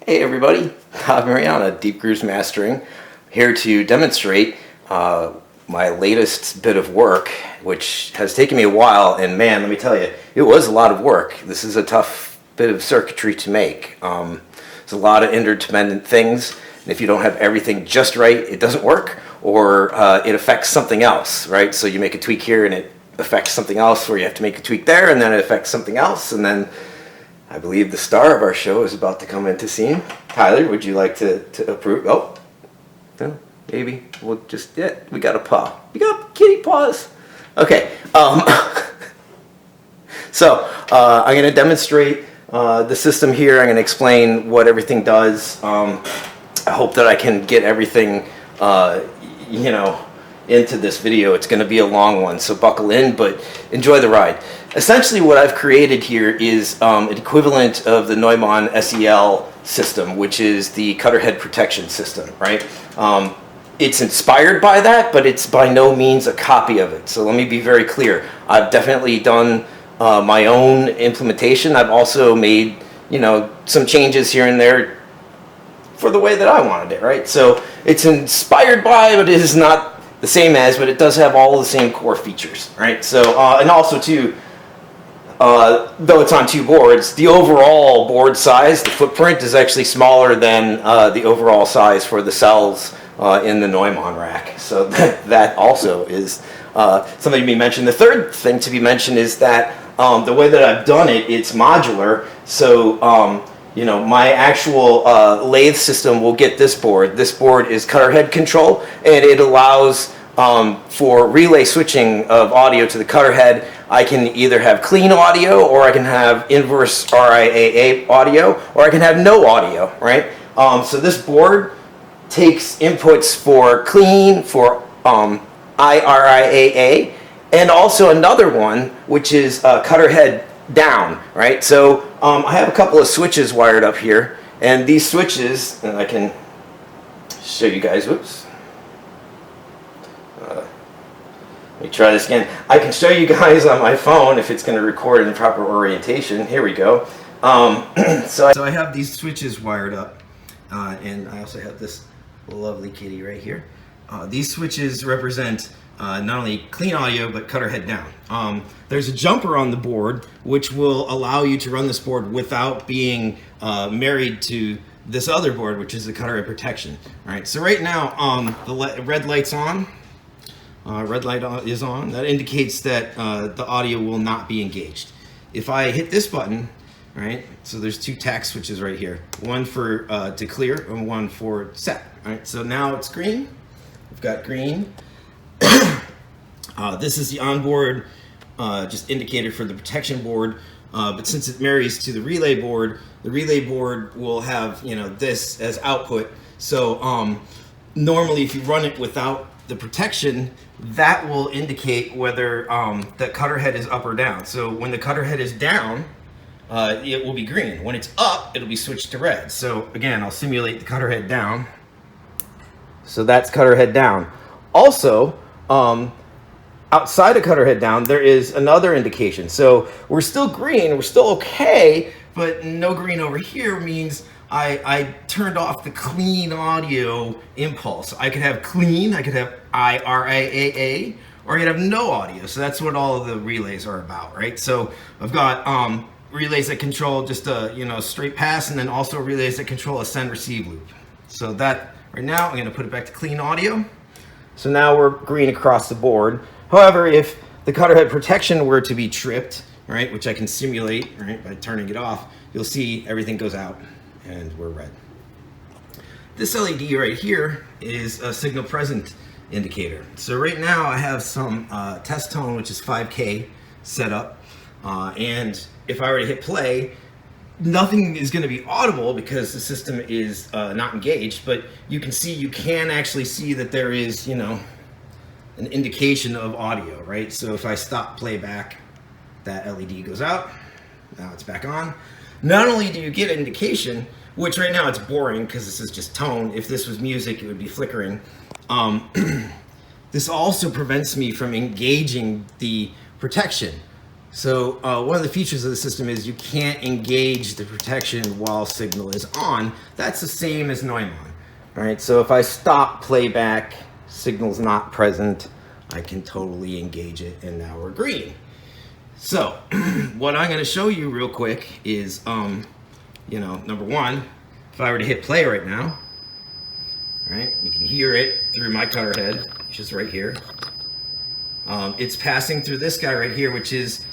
Hey everybody, Mariana, Deep Grooves Mastering, here to demonstrate my latest bit of work, which has taken me a while, and man, let me tell you, it was a lot of work. This is a tough bit of circuitry to make. There's a lot of interdependent things, and if you don't have everything just right, it doesn't work, or it affects something else, right? So you make a tweak here and it affects something else, or you have to make a tweak there and then it affects something else, and then I believe the star of our show is about to come into scene. Tyler, would you like to approve? Oh, no, maybe we'll just, yeah, we got a paw. We got kitty paws. Okay, so I'm going to demonstrate the system here. I'm going to explain what everything does. I hope that I can get everything, into this video. It's going to be a long one, so buckle in, but enjoy the ride. Essentially what I've created here is an equivalent of the Neumann SEL system, which is the Cutterhead protection system, right? It's inspired by that, but it's by no means a copy of it. So let me be very clear. I've definitely done my own implementation. I've also made, some changes here and there for the way that I wanted it, right? So it's inspired by, but it is not the same as, but it does have all the same core features, right? So, and also too, though it's on two boards, the overall board size, the footprint, is actually smaller than the overall size for the cells in the Neumann rack. So that also is something to be mentioned. The third thing to be mentioned is that the way that I've done it, it's modular. So, my actual lathe system will get this board. This board is Cutterhead control, and it allows for relay switching of audio to the Cutterhead. I can either have clean audio, or I can have inverse RIAA audio, or I can have no audio, right? So this board takes inputs for clean, for IRIAA, and also another one, which is Cutterhead down, right? So I have a couple of switches wired up here, and these switches, and I can show you guys, whoops. Let me try this again. I can show you guys on my phone if it's going to record in the proper orientation. Here we go. So I have these switches wired up, and I also have this lovely kitty right here. These switches represent not only clean audio, but Cutterhead down. There's a jumper on the board, which will allow you to run this board without being married to this other board, which is the Cutterhead protection. All right, so right now, the red light's on. Red light is on. That indicates that the audio will not be engaged. If I hit this button, right, so there's two tack switches right here. One for to clear and one for set. All right, so now it's green. We've got green. This is the onboard just indicator for the protection board, but since it marries to the relay board will have this as output. So normally if you run it without the protection, that will indicate whether the Cutterhead is up or down. So when the Cutterhead is down, it will be green. When it's up, it'll be switched to red. So again, I'll simulate the Cutterhead down. So that's Cutterhead down. Also, outside of Cutterhead down, there is another indication. So we're still green, we're still okay, but no green over here means I turned off the clean audio impulse. I could have clean, I could have IRIAA, or I could have no audio. So that's what all of the relays are about, right? So I've got relays that control just a straight pass, and then also relays that control a send receive loop. So that right now I'm going to put it back to clean audio. So now we're green across the board. However, if the Cutterhead protection were to be tripped, right, which I can simulate, right, by turning it off, you'll see everything goes out and we're red. This LED right here is a signal present indicator. So right now I have some test tone, which is 5K set up, and if I were to hit play, nothing is going to be audible because the system is not engaged, but you can actually see that there is, an indication of audio, right? So if I stop playback, that LED goes out. Now it's back on. Not only do you get an indication, which right now it's boring because this is just tone. If this was music, it would be flickering. This also prevents me from engaging the protection. So one of the features of the system is you can't engage the protection while signal is on. That's the same as Neumann. All right, so if I stop playback, signal's not present, I can totally engage it, and now we're green. So what I'm going to show you real quick is, you know, number one, if I were to hit play right now, all right, you can hear it through my Cutterhead, which is right here. It's passing through this guy right here, which is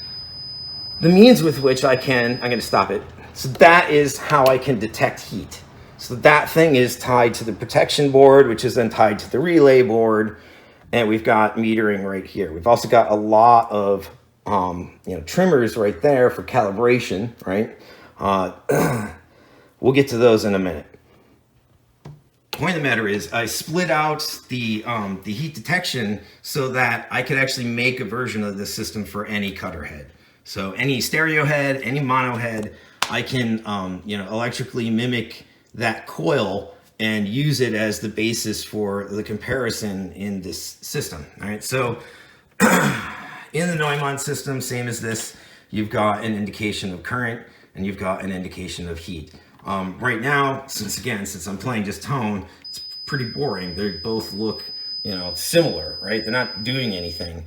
the means with which I'm going to stop it. So that is how I can detect heat. So that thing is tied to the protection board, which is then tied to the relay board. And we've got metering right here. We've also got a lot of you know, trimmers right there for calibration, right? We'll get to those in a minute. Point of the matter is I split out the heat detection so that I could actually make a version of this system for any cutter head. So any stereo head, any mono head, I can you know, electrically mimic that coil and use it as the basis for the comparison in this system. All right, so in the Neumann system, same as this, you've got an indication of current and you've got an indication of heat. Right now, since I'm playing just tone, it's pretty boring. They both look, you know, similar, right? They're not doing anything.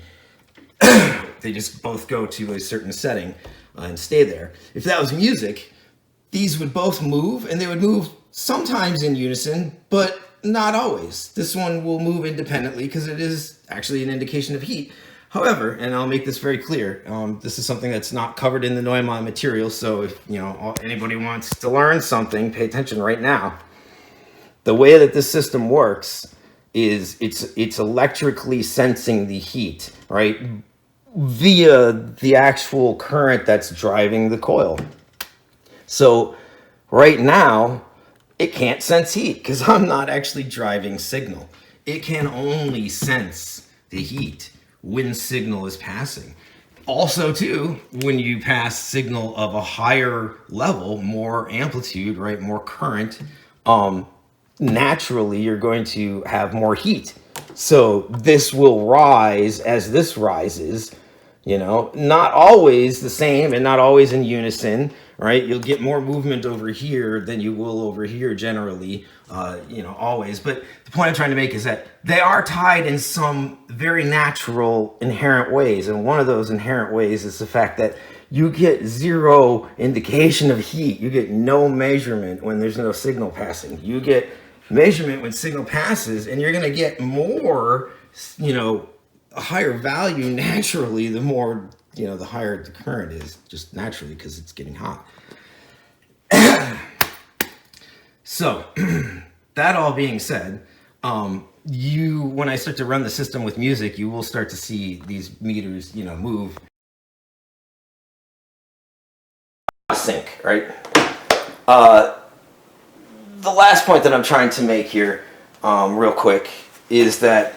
They just both go to a certain setting and stay there. If that was music, these would both move, and they would move sometimes in unison, but not always. This one will move independently because it is actually an indication of heat. However, and I'll make this very clear, this is something that's not covered in the Neumann material, so if, you know, anybody wants to learn something, pay attention right now. The way that this system works is it's electrically sensing the heat, right, via the actual current that's driving the coil. So right now, it can't sense heat because I'm not actually driving signal. It can only sense the heat when signal is passing. Also too, when you pass signal of a higher level, more amplitude, right, more current, naturally you're going to have more heat. So this will rise as this rises, you know, not always the same and not always in unison, right? You'll get more movement over here than you will over here generally, you know, always. But the point I'm trying to make is that they are tied in some very natural, inherent ways. And one of those inherent ways is the fact that you get zero indication of heat. You get no measurement when there's no signal passing. You get measurement when signal passes, and you're going to get more, you know, a higher value naturally the more, you know, the higher the current is, just naturally because it's getting hot. So that all being said, when I start to run the system with music, you will start to see these meters, you know, move. Sync, right? The last point that I'm trying to make here, real quick, is that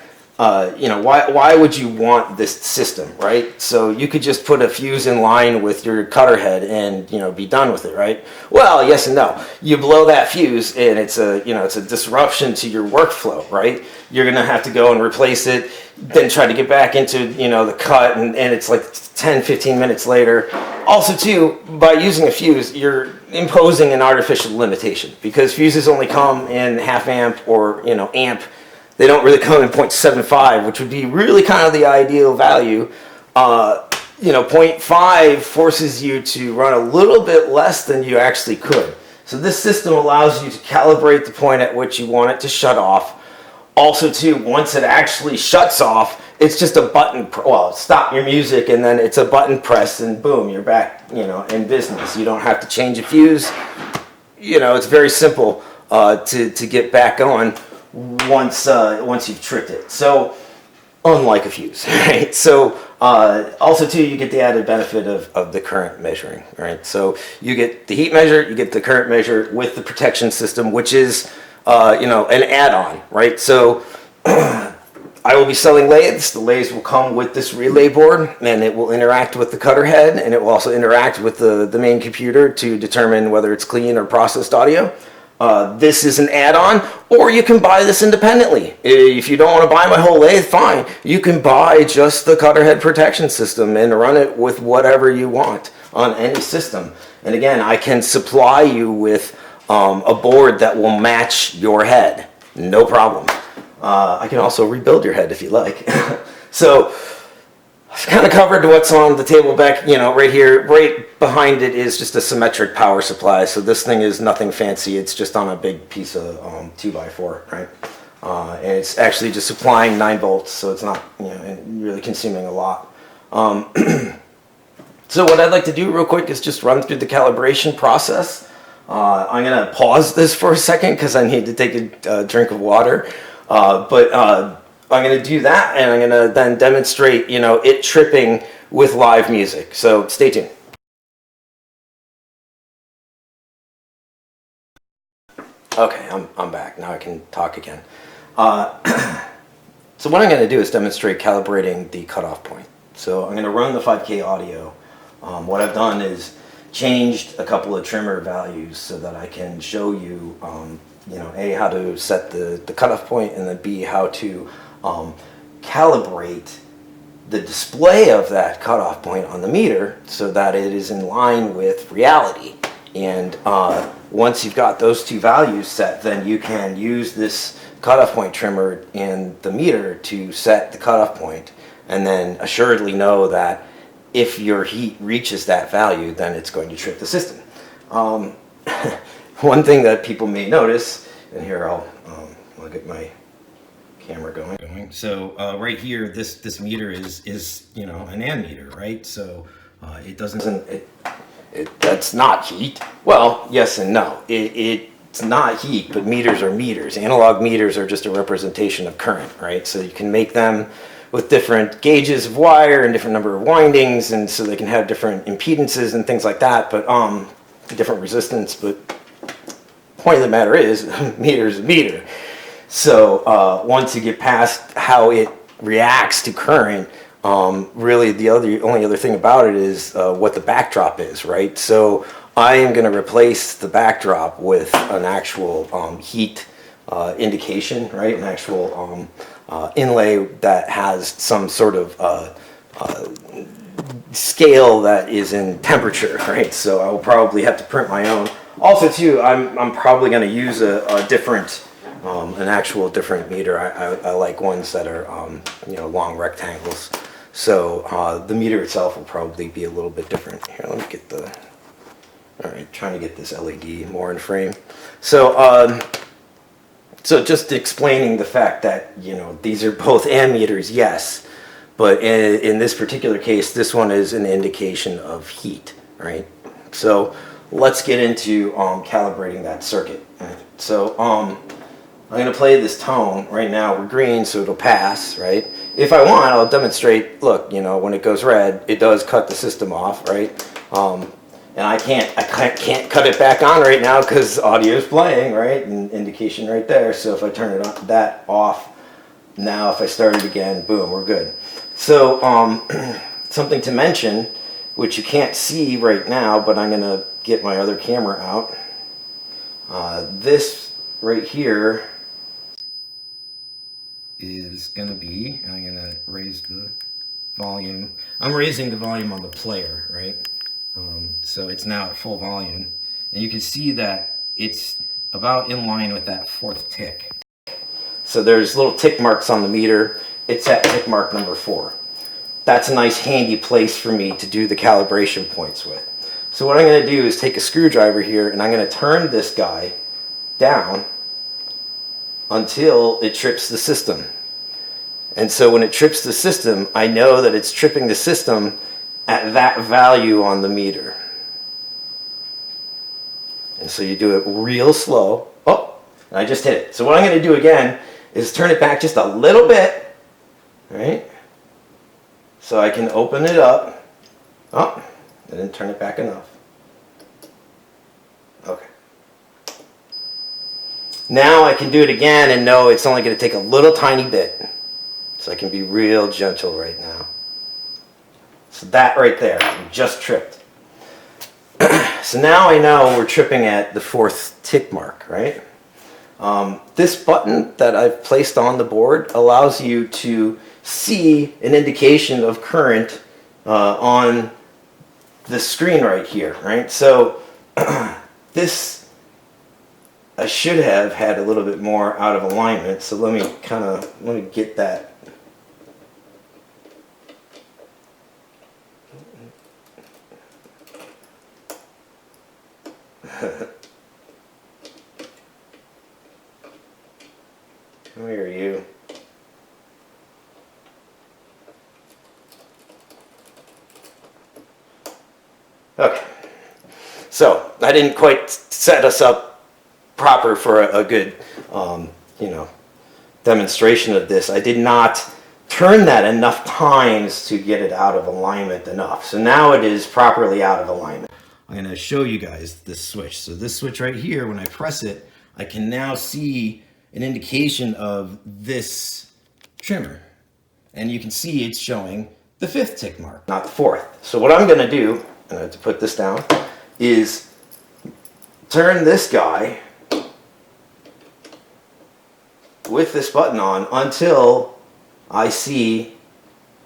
you know, why would you want this system, right? So you could just put a fuse in line with your cutter head and, you know, be done with it, right? Well, yes and no. You blow that fuse and it's a, you know, it's a disruption to your workflow, right? You're going to have to go and replace it, then try to get back into, you know, the cut, and it's like 10, 15 minutes later. Also too, by using a fuse, you're imposing an artificial limitation because fuses only come in half amp or, you know, amp. They don't really come in 0.75, which would be really kind of the ideal value. You know, 0.5 forces you to run a little bit less than you actually could. So this system allows you to calibrate the point at which you want it to shut off. Also too, once it actually shuts off, it's just a button, well, stop your music, and then it's a button press, and boom, you're back, you know, in business. You don't have to change a fuse. You know, it's very simple to get back on once you've tricked it. So unlike a fuse, right? So also too, you get the added benefit of the current measuring, right? So you get the heat measure, you get the current measure with the protection system, which is you know, an add-on, right? So I will be selling lathes. The lathes will come with this relay board, and it will interact with the cutter head, and it will also interact with the main computer to determine whether it's clean or processed audio. This is an add-on, or you can buy this independently. If you don't want to buy my whole lathe, fine. You can buy just the Cutterhead protection system and run it with whatever you want on any system. And again, I can supply you with a board that will match your head. No problem. I can also rebuild your head if you like. So I've kind of covered what's on the table back, right here. Right behind it is just a symmetric power supply. So this thing is nothing fancy. It's just on a big piece of 2x4, right? And it's actually just supplying 9 volts, so it's not, really consuming a lot. So what I'd like to do real quick is just run through the calibration process. I'm going to pause this for a second because I need to take a drink of water. I'm going to do that, and I'm going to then demonstrate, it tripping with live music. So stay tuned. Okay, I'm back. Now I can talk again. So what I'm going to do is demonstrate calibrating the cutoff point. So I'm going to run the 5K audio. What I've done is changed a couple of trimmer values so that I can show you, A, how to set the cutoff point, and then B, how to calibrate the display of that cutoff point on the meter so that it is in line with reality. And once you've got those two values set, then you can use this cutoff point trimmer in the meter to set the cutoff point, and then assuredly know that if your heat reaches that value, then it's going to trip the system. One thing that people may notice, and here I'll get my camera going. So right here, this meter is an ammeter, right? So it doesn't. That's not heat. Well, yes and no. It's not heat, but meters are meters. Analog meters are just a representation of current, right? So you can make them with different gauges of wire and different number of windings, and so they can have different impedances and things like that, but different resistance. But point of the matter is, meter is a meter. So once you get past how it reacts to current, really the only other thing about it is what the backdrop is, right? So I am going to replace the backdrop with an actual heat indication, right? An actual inlay that has some sort of scale that is in temperature, right? So I will probably have to print my own. Also, too, I'm probably going to use a different, an actual different meter. I like ones that are, long rectangles. So the meter itself will probably be a little bit different. Here, let me get the. All right, trying to get this LED more in frame. So, so just explaining the fact that, these are both ammeters, yes, but in this particular case, this one is an indication of heat, right? So let's get into calibrating that circuit. Right? So I'm going to play this tone. Right now we're green, so it'll pass, right? If I want, I'll demonstrate, look, when it goes red, it does cut the system off, right? And I can't cut it back on right now because audio is playing, right? And indication right there. So if I turn it on, that off now, if I start it again, boom, we're good. So something to mention, which you can't see right now, but I'm going to get my other camera out. This right here is going to be, and I'm going to raise the volume. I'm raising the volume on the player, right? So it's now at full volume, and you can see that it's about in line with that 4th tick. So there's little tick marks on the meter. It's at tick mark number 4. That's a nice handy place for me to do the calibration points with. So what I'm going to do is take a screwdriver here, and I'm going to turn this guy down until it trips the system. And so when it trips the system, I know that it's tripping the system at that value on the meter. And so you do it real slow. Oh, and I just hit it. So what I'm going to do again is turn it back just a little bit, right? So I can open it up. Oh, I didn't turn it back enough. Okay. Now I can do it again and know it's only going to take a little tiny bit. So I can be real gentle right now. So that right there, you just tripped. So now I know we're tripping at the 4th tick mark, right? This button that I've placed on the board allows you to see an indication of current on the screen right here, right? So this, I should have had a little bit more out of alignment, so let me get that. Where are you? Okay, so I didn't quite set us up proper for a good, demonstration of this. I did not turn that enough times to get it out of alignment enough. So now it is properly out of alignment. I'm going to show you guys this switch. So this switch right here, when I press it, I can now see an indication of this trimmer. And you can see it's showing the 5th tick mark, not the 4th. So what I'm going to do, and I have to put this down, is turn this guy with this button on until I see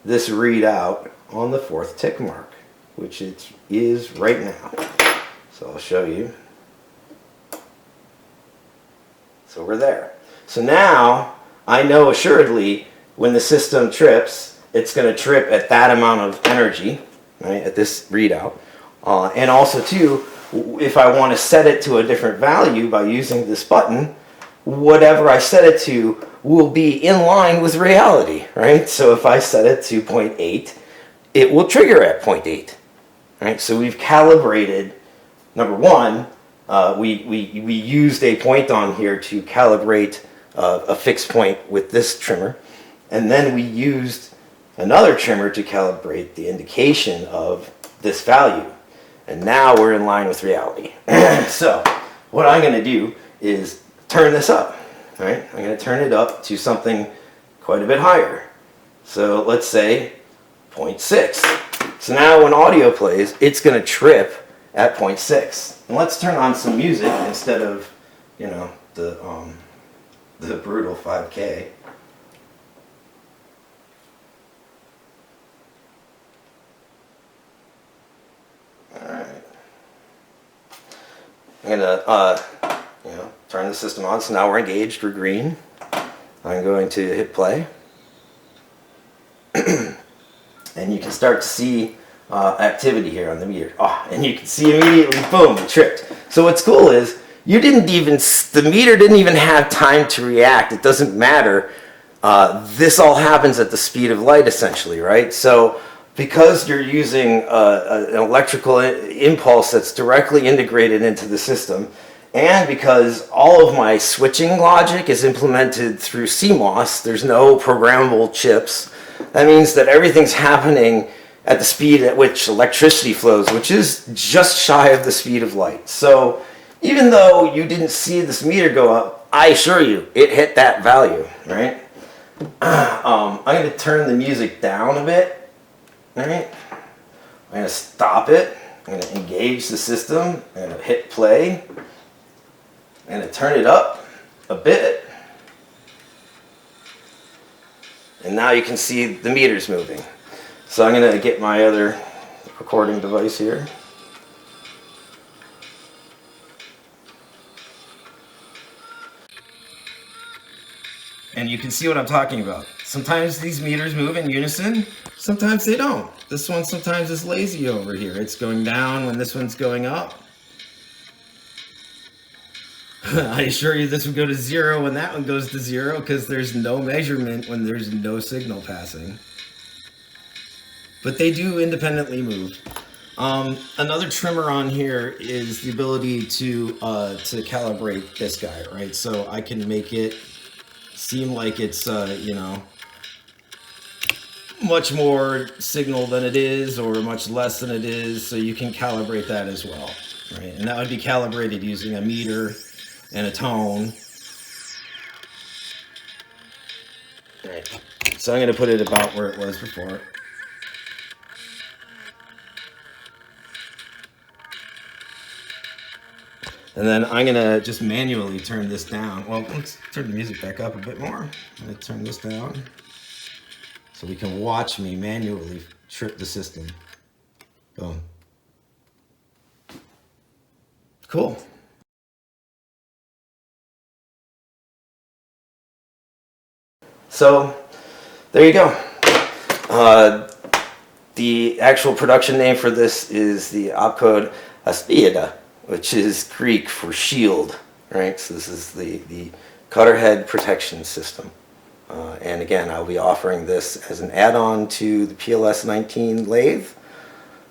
this readout on the 4th tick mark, which it is right now. So I'll show you. So we're there. So now I know assuredly when the system trips, it's going to trip at that amount of energy, right, at this readout. And also too, if I want to set it to a different value by using this button, whatever I set it to will be in line with reality, right? So if I set it to 0.8, it will trigger at 0.8, right? So we've calibrated, number one, we used a point on here to calibrate a fixed point with this trimmer, and then we used another trimmer to calibrate the indication of this value. And now we're in line with reality. So what I'm going to do is turn this up, right? I'm going to turn it up to something quite a bit higher. So let's say 0.6. So now when audio plays, it's going to trip at 0.6. And let's turn on some music instead of, the brutal 5K. All right. I'm going to, turn the system on. So now we're engaged, we're green. I'm going to hit play. And you can start to see activity here on the meter. Oh, and you can see immediately, boom, it tripped. So what's cool is the meter didn't even have time to react. It doesn't matter. This all happens at the speed of light, essentially, right? So because you're using an electrical impulse that's directly integrated into the system, and because all of my switching logic is implemented through CMOS, there's no programmable chips, that means that everything's happening at the speed at which electricity flows, which is just shy of the speed of light. So even though you didn't see this meter go up, I assure you, it hit that value, right? I'm going to turn the music down a bit, right? I'm going to stop it. I'm going to engage the system. I'm going to hit play. I'm going to turn it up a bit. And now you can see the meters moving. So I'm going to get my other recording device here. And you can see what I'm talking about. Sometimes these meters move in unison, sometimes they don't. This one sometimes is lazy over here. It's going down when this one's going up. I assure you this would go to 0 when that one goes to 0 because there's no measurement when there's no signal passing. But they do independently move. Another trimmer on here is the ability to calibrate this guy, right? So I can make it seem like it's, much more signal than it is or much less than it is, so you can calibrate that as well, right? And that would be calibrated using a meter and a tone. Right. So I'm going to put it about where it was before. And then I'm gonna just manually turn this down. Well, let's turn the music back up a bit more. I'm gonna turn this down so we can watch me manually trip the system. Boom. Cool. So there you go. The actual production name for this is the OPCODE ΑΣΠΙΔΑ, which is Greek for shield, right? So this is the Cutterhead protection system. And again, I'll be offering this as an add-on to the PLS19 lathe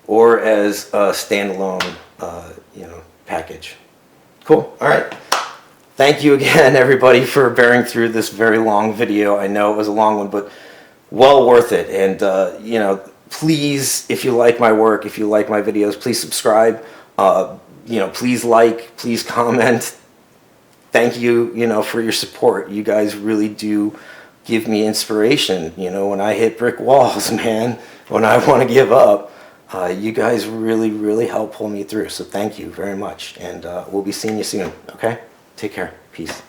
or as a standalone, package. Cool. All right. Thank you again, everybody, for bearing through this very long video. I know it was a long one, but well worth it. And, please, if you like my work, if you like my videos, please subscribe. Please like, please comment. Thank you, for your support. You guys really do give me inspiration. When I hit brick walls, man, when I want to give up, you guys really, really help pull me through. So thank you very much. And we'll be seeing you soon, okay? Take care. Peace.